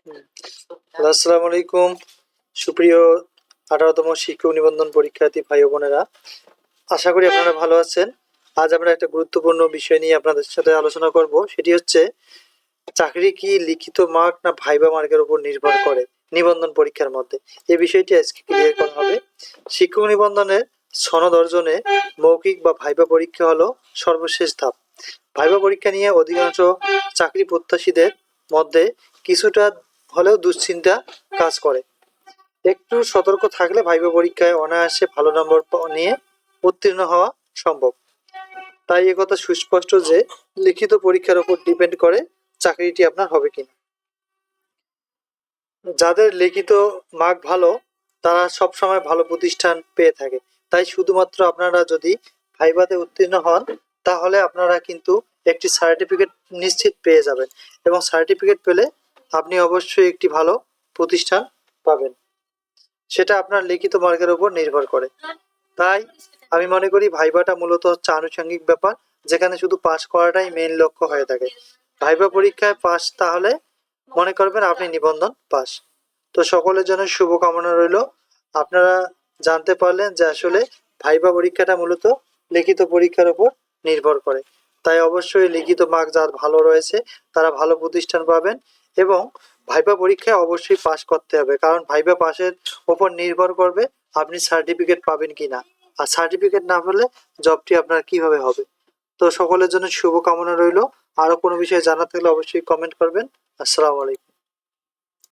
হুম। আসসালামু আলাইকুম সুপ্রিয় 18তম শিক্ষক নিবন্ধন পরীক্ষার্থী ভাই ও বোনেরা, আশা করি আপনারা ভালো আছেন। আজ আমরা একটা গুরুত্বপূর্ণ বিষয় নিয়ে আপনাদের সাথে আলোচনা করব, সেটি হচ্ছে চাকরি কি লিখিত মার্ক না ভাইবা মার্কের উপর নির্ভর করে নিবন্ধন পরীক্ষার মধ্যে। এই বিষয়টি আজকে ক্লিয়ার করা হবে। শিক্ষক নিবন্ধনের সনদ অর্জনে মৌখিক বা ভাইবা পরীক্ষা হলো সর্বশেষ ধাপ। ভাইবা পরীক্ষা নিয়ে অধিকাংশ চাকরি প্রত্যাশীদের মধ্যে কিছুটা হলেও দুশ্চিন্তা কাজ করে। একটু সতর্ক থাকলে ভাইবা পরীক্ষায় অনায়াসে ভালো নম্বর নিয়ে উত্তীর্ণ হওয়া সম্ভব। তাই একথা সুস্পষ্ট যে লিখিত পরীক্ষার উপর ডিপেন্ড করে চাকরিটি আপনার হবে কিনা। যাদের লিখিত মার্ক ভালো, তারা সবসময় ভালো প্রতিষ্ঠান পেয়ে থাকে। তাই শুধুমাত্র আপনারা যদি ভাইভাতে উত্তীর্ণ হন, তাহলে আপনারা কিন্তু একটি সার্টিফিকেট নিশ্চিত পেয়ে যাবেন, এবং সার্টিফিকেট পেলে আপনি অবশ্যই একটি ভালো প্রতিষ্ঠান পাবেন। সেটা আপনার লিখিত মার্কের উপর নির্ভর করে। তাই আমি মনে করি ভাইভাটা মূলত হচ্ছে আনুষঙ্গিক ব্যাপার, যেখানে শুধু পাস করাটাই মেইন লক্ষ্য হয়ে থাকে। ভাইভা পরীক্ষায় পাস, তাহলে মনে করবেন আপনি নিবন্ধন পাস। তো সকলের জন্য শুভকামনা রইল। আপনারা জানতে পারলেন যে আসলে ভাইভা পরীক্ষাটা মূলত লিখিত পরীক্ষার উপর নির্ভর করে। তাই অবশ্যই লিখিত মার্ক যার ভালো রয়েছে তারা ভালো প্রতিষ্ঠান পাবেন, এবং ভাইভা পরীক্ষায় অবশ্যই পাস করতে হবে, কারণ ভাইভা পাসের ওপর নির্ভর করবে আপনি সার্টিফিকেট পাবেন কিনা। আর সার্টিফিকেট না পেলে জবটি আপনার কিভাবে হবে। তো সকলের জন্য শুভকামনা রইল। আরো কোনো বিষয়ে জানার থাকলে অবশ্যই কমেন্ট করবেন। আসসালামু আলাইকুম।